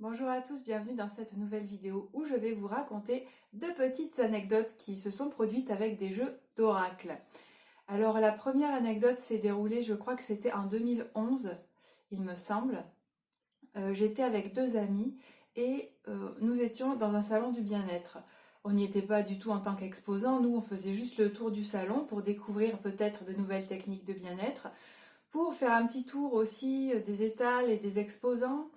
Bonjour à tous, bienvenue dans cette nouvelle vidéo où je vais vous raconter deux petites anecdotes qui se sont produites avec des jeux d'oracle. Alors la première anecdote s'est déroulée, je crois que c'était en 2011, il me semble. J'étais avec deux amis et nous étions dans un salon du bien-être. On n'y était pas du tout en tant qu'exposants, nous on faisait juste le tour du salon pour découvrir peut-être de nouvelles techniques de bien-être, pour faire un petit tour aussi des étals et des exposants.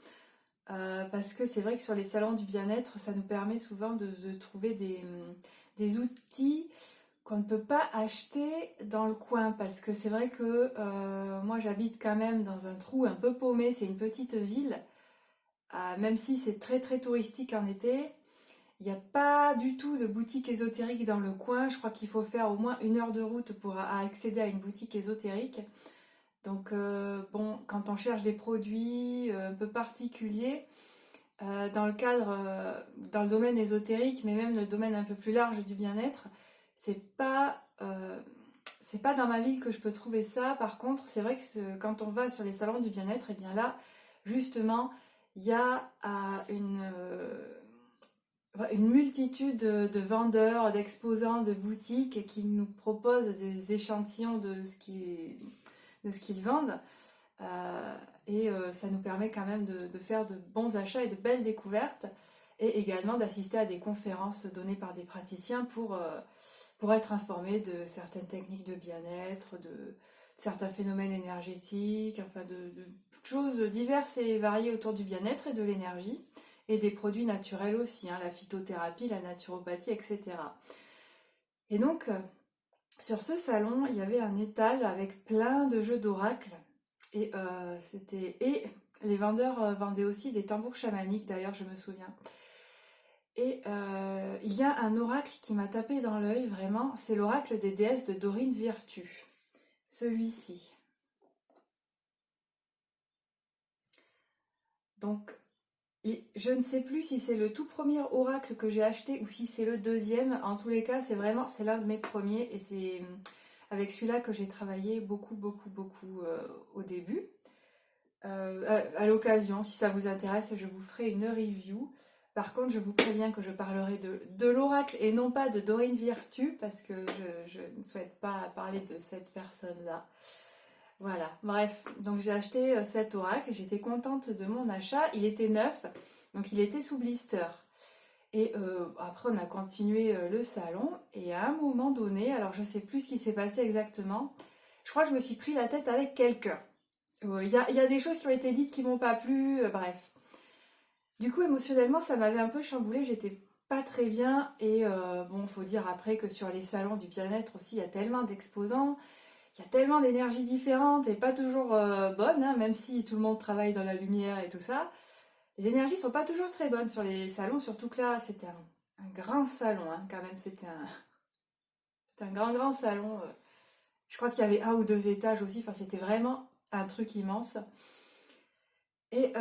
Parce que c'est vrai que sur les salons du bien-être, ça nous permet souvent de trouver des outils qu'on ne peut pas acheter dans le coin. Parce que c'est vrai que moi j'habite quand même dans un trou un peu paumé, c'est une petite ville. Même si c'est très très touristique en été, il n'y a pas du tout de boutique ésotérique dans le coin. Je crois qu'il faut faire au moins 1 heure de route pour accéder à une boutique ésotérique. Donc bon, quand on cherche des produits un peu particuliers, dans le cadre, dans le domaine ésotérique, mais même le domaine un peu plus large du bien-être, c'est pas dans ma ville que je peux trouver ça. Par contre, c'est vrai que quand on va sur les salons du bien-être, et bien là, justement, il y a une multitude de vendeurs, d'exposants, de boutiques qui nous proposent des échantillons de ce qu'ils vendent. Ça nous permet quand même de faire de bons achats et de belles découvertes, et également d'assister à des conférences données par des praticiens pour être informé de certaines techniques de bien-être, de certains phénomènes énergétiques, enfin de choses diverses et variées autour du bien-être et de l'énergie, et des produits naturels aussi, hein, la phytothérapie, la naturopathie, etc. Et donc, sur ce salon, il y avait un étal avec plein de jeux d'oracle. Et les vendeurs vendaient aussi des tambours chamaniques, d'ailleurs, je me souviens. Et il y a un oracle qui m'a tapé dans l'œil, vraiment, c'est l'oracle des déesses de Dorine Virtue. Celui-ci. Donc, je ne sais plus si c'est le tout premier oracle que j'ai acheté ou si c'est le deuxième. En tous les cas, c'est l'un de mes premiers, et c'est avec celui-là que j'ai travaillé beaucoup, beaucoup, beaucoup au début. À l'occasion, si ça vous intéresse, je vous ferai une review. Par contre, je vous préviens que je parlerai de l'oracle et non pas de Dorine Virtue, parce que je ne souhaite pas parler de cette personne-là. Voilà, bref, donc j'ai acheté cet oracle, j'étais contente de mon achat, il était neuf, donc il était sous blister. Et après, on a continué le salon, et à un moment donné, alors je sais plus ce qui s'est passé exactement, je crois que je me suis pris la tête avec quelqu'un. Il y a des choses qui ont été dites qui m'ont pas plu, bref. Du coup, émotionnellement, ça m'avait un peu chamboulée, j'étais pas très bien. Et bon, faut dire après que sur les salons du bien-être aussi, il y a tellement d'exposants, il y a tellement d'énergies différentes et pas toujours bonnes, hein, même si tout le monde travaille dans la lumière et tout ça. Les énergies sont pas toujours très bonnes sur les salons, surtout que là, c'était un grand salon, hein, quand même, c'était un grand, grand salon. Je crois qu'il y avait 1 ou 2 étages aussi, enfin, c'était vraiment un truc immense. Et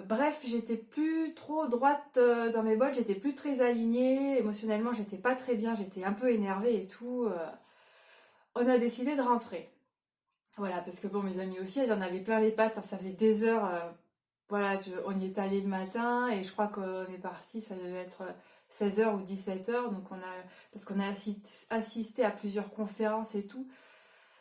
bref, j'étais plus trop droite dans mes bottes, j'étais plus très alignée, émotionnellement j'étais pas très bien, j'étais un peu énervée et tout. On a décidé de rentrer. Voilà, parce que bon, mes amis aussi, elles en avaient plein les pattes, hein, ça faisait des heures. Voilà, on y est allé le matin et je crois qu'on est parti, ça devait être 16 h ou 17 h, donc parce qu'on a assisté à plusieurs conférences et tout.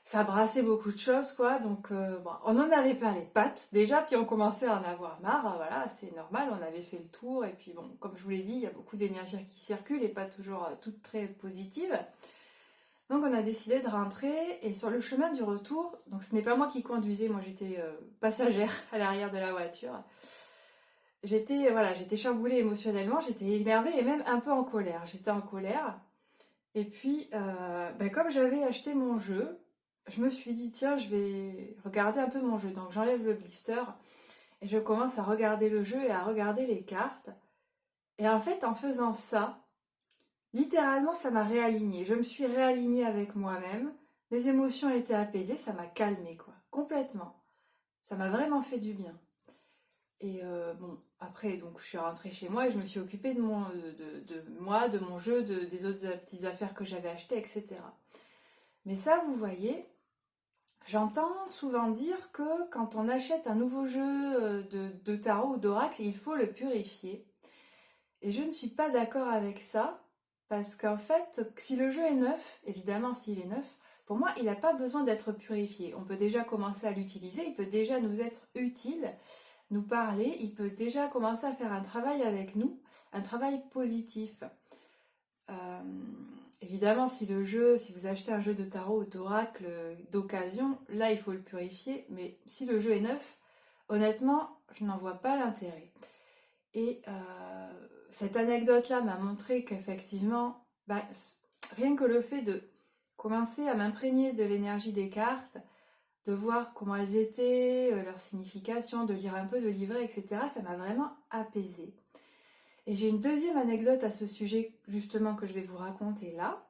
Ça brassait beaucoup de choses, quoi. Donc, bon, on en avait plein les pattes déjà, puis on commençait à en avoir marre. Voilà, c'est normal, on avait fait le tour. Et puis, bon, comme je vous l'ai dit, il y a beaucoup d'énergie qui circule et pas toujours toutes très positives. Donc, on a décidé de rentrer. Et sur le chemin du retour, donc ce n'est pas moi qui conduisais, moi j'étais passagère à l'arrière de la voiture. J'étais chamboulée émotionnellement, j'étais énervée et même un peu en colère. J'étais en colère. Et puis, ben, comme j'avais acheté mon jeu, je me suis dit, tiens, je vais regarder un peu mon jeu. Donc j'enlève le blister et je commence à regarder le jeu et à regarder les cartes. Et en fait, en faisant ça, littéralement, ça m'a réalignée. Je me suis réalignée avec moi-même. Mes émotions étaient apaisées, ça m'a calmée, quoi. Complètement. Ça m'a vraiment fait du bien. Et bon, après, donc, je suis rentrée chez moi et je me suis occupée de moi, de mon jeu, des autres petites affaires que j'avais achetées, etc. Mais ça, vous voyez, J'entends souvent dire que quand on achète un nouveau jeu de tarot ou d'oracle, il faut le purifier. Et je ne suis pas d'accord avec ça, parce qu'en fait, si le jeu est neuf, évidemment s'il est neuf, pour moi, il n'a pas besoin d'être purifié. On peut déjà commencer à l'utiliser, il peut déjà nous être utile, nous parler, il peut déjà commencer à faire un travail avec nous, un travail positif. Euh, Évidemment, si vous achetez un jeu de tarot ou d'oracle d'occasion, là il faut le purifier, mais si le jeu est neuf, honnêtement, je n'en vois pas l'intérêt. Et cette anecdote-là m'a montré qu'effectivement, rien que le fait de commencer à m'imprégner de l'énergie des cartes, de voir comment elles étaient, leur signification, de lire un peu le livret, etc., ça m'a vraiment apaisée. Et j'ai une deuxième anecdote à ce sujet, justement, que je vais vous raconter là,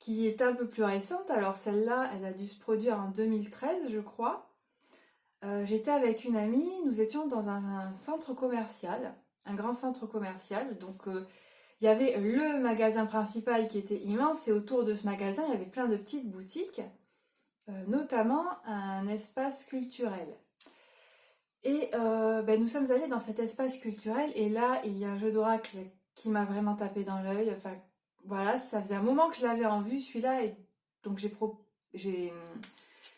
qui est un peu plus récente. Alors celle-là, elle a dû se produire en 2013, je crois. J'étais avec une amie, nous étions dans un centre commercial, un grand centre commercial. Donc il y avait le magasin principal qui était immense et autour de ce magasin, il y avait plein de petites boutiques, notamment un espace culturel. Et nous sommes allés dans cet espace culturel et là, il y a un jeu d'oracle qui m'a vraiment tapé dans l'œil. Enfin, voilà, ça faisait un moment que je l'avais en vue, celui-là, et donc j'ai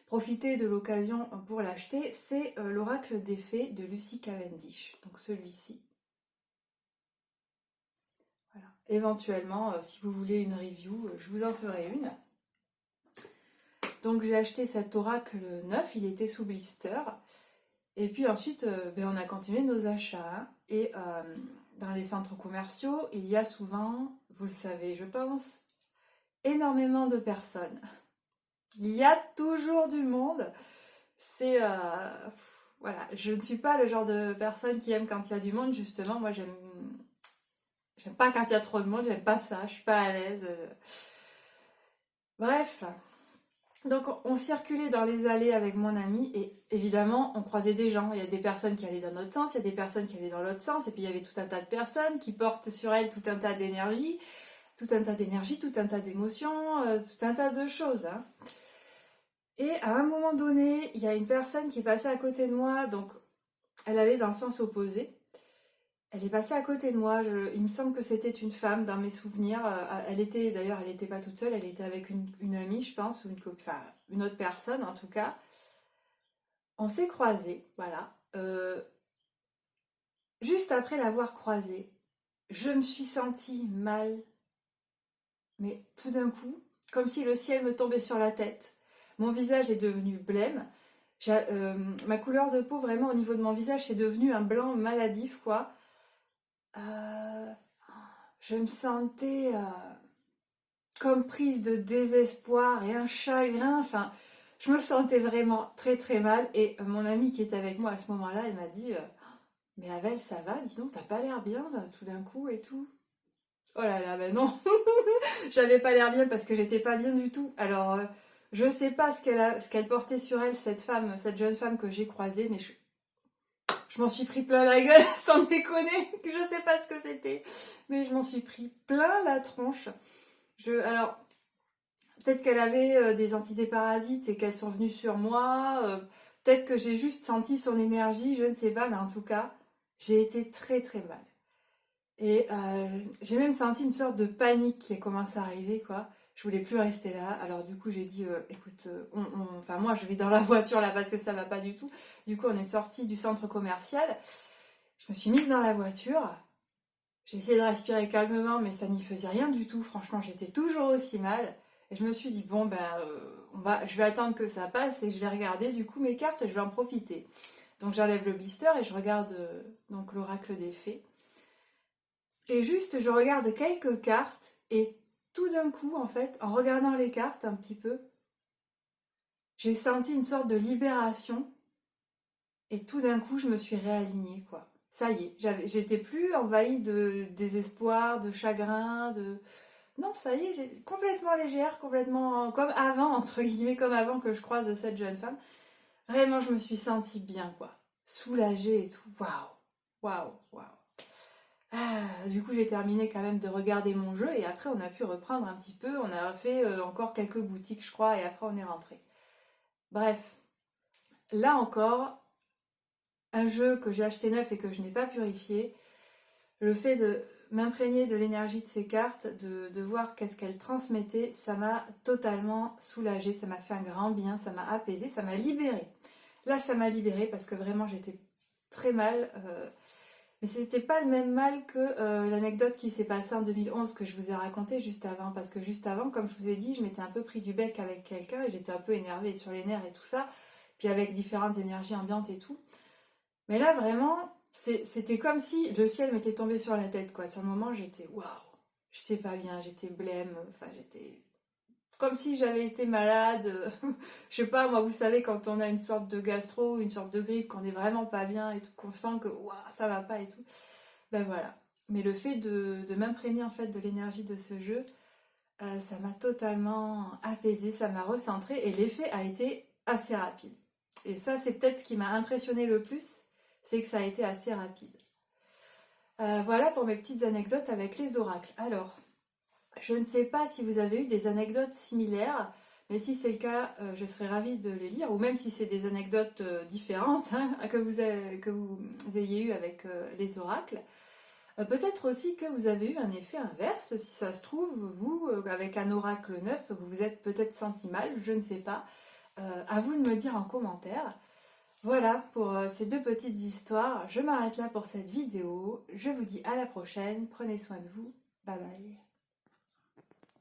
profité de l'occasion pour l'acheter. C'est l'oracle des fées de Lucy Cavendish, donc celui-ci. Voilà. Éventuellement, si vous voulez une review, je vous en ferai une. Donc j'ai acheté cet oracle neuf, il était sous blister. Et puis ensuite, on a continué nos achats. Hein. Et dans les centres commerciaux, il y a souvent, vous le savez, je pense, énormément de personnes. Il y a toujours du monde. C'est voilà, je ne suis pas le genre de personne qui aime quand il y a du monde. Justement, moi, j'aime pas quand il y a trop de monde. J'aime pas ça. Je suis pas à l'aise. Bref. Donc on circulait dans les allées avec mon ami et évidemment on croisait des gens. Il y a des personnes qui allaient dans notre sens, il y a des personnes qui allaient dans l'autre sens et puis il y avait tout un tas de personnes qui portent sur elles tout un tas d'énergie, tout un tas d'énergie, tout un tas d'émotions, tout un tas de choses. Hein. Et à un moment donné, il y a une personne qui est passée à côté de moi, donc elle allait dans le sens opposé. Elle est passée à côté de moi, il me semble que c'était une femme dans mes souvenirs. Elle n'était pas toute seule, elle était avec une amie, je pense, ou une autre personne en tout cas. On s'est croisés, voilà. Juste après l'avoir croisée, je me suis sentie mal, mais tout d'un coup, comme si le ciel me tombait sur la tête. Mon visage est devenu blême. Ma couleur de peau, vraiment, au niveau de mon visage, c'est devenu un blanc maladif, quoi. Euh, je me sentais comme prise de désespoir et un chagrin. Enfin, je me sentais vraiment très très mal. Et mon amie qui était avec moi à ce moment-là, elle m'a dit mais Avel, ça va? Dis donc, t'as pas l'air bien tout d'un coup et tout. Oh là là, ben non, j'avais pas l'air bien parce que j'étais pas bien du tout. Alors, je sais pas ce qu'elle portait sur elle, cette femme, cette jeune femme que j'ai croisée, mais je m'en suis pris plein la gueule, sans déconner, que je sais pas ce que c'était, mais je m'en suis pris plein la tronche. Alors, peut-être qu'elle avait des antidéparasites et qu'elles sont venues sur moi, peut-être que j'ai juste senti son énergie, je ne sais pas, mais en tout cas, j'ai été très très mal. Et j'ai même senti une sorte de panique qui a commencé à arriver, quoi. Je voulais plus rester là. Alors du coup, j'ai dit, écoute, enfin moi, je vais dans la voiture là parce que ça va pas du tout. Du coup, on est sorti du centre commercial. Je me suis mise dans la voiture. J'ai essayé de respirer calmement, mais ça n'y faisait rien du tout. Franchement, j'étais toujours aussi mal. Et je me suis dit, bon, je vais attendre que ça passe et je vais regarder du coup mes cartes et je vais en profiter. Donc j'enlève le blister et je regarde donc l'oracle des fées. Et juste, je regarde quelques cartes et tout d'un coup, en fait, en regardant les cartes un petit peu, j'ai senti une sorte de libération et tout d'un coup, je me suis réalignée, quoi. Ça y est, j'étais plus envahie de désespoir, de chagrin, de... Non, ça y est, j'ai complètement légère, complètement comme avant, entre guillemets, comme avant que je croise cette jeune femme. Vraiment, je me suis sentie bien, quoi. Soulagée et tout. Waouh, waouh, waouh. Du coup, j'ai terminé quand même de regarder mon jeu et après, on a pu reprendre un petit peu. On a fait encore quelques boutiques, je crois, et après, on est rentré. Bref, là encore, un jeu que j'ai acheté neuf et que je n'ai pas purifié, le fait de m'imprégner de l'énergie de ces cartes, de voir qu'est-ce qu'elles transmettaient, ça m'a totalement soulagée, ça m'a fait un grand bien, ça m'a apaisé, ça m'a libérée. Là, ça m'a libérée parce que vraiment j'étais très mal. Mais c'était pas le même mal que l'anecdote qui s'est passée en 2011 que je vous ai raconté juste avant. Parce que juste avant, comme je vous ai dit, je m'étais un peu pris du bec avec quelqu'un et j'étais un peu énervée sur les nerfs et tout ça. Puis avec différentes énergies ambiantes et tout. Mais là, vraiment, c'était comme si le ciel m'était tombé sur la tête, quoi. Sur le moment, j'étais waouh. J'étais pas bien, j'étais blême. Enfin, j'étais comme si j'avais été malade. Je sais pas, moi, vous savez, quand on a une sorte de gastro, une sorte de grippe, qu'on est vraiment pas bien et tout, qu'on sent que waouh, ça va pas et tout. Ben voilà. Mais le fait de m'imprégner en fait de l'énergie de ce jeu, ça m'a totalement apaisée, ça m'a recentrée et l'effet a été assez rapide. Et ça, c'est peut-être ce qui m'a impressionné le plus, c'est que ça a été assez rapide. Voilà pour mes petites anecdotes avec les oracles. Alors, je ne sais pas si vous avez eu des anecdotes similaires, mais si c'est le cas, je serais ravie de les lire, ou même si c'est des anecdotes différentes hein, que vous ayez eues avec les oracles. Peut-être aussi que vous avez eu un effet inverse, si ça se trouve, vous, avec un oracle neuf, vous vous êtes peut-être senti mal, je ne sais pas. À vous de me dire en commentaire. Voilà pour ces deux petites histoires. Je m'arrête là pour cette vidéo. Je vous dis à la prochaine. Prenez soin de vous. Bye bye.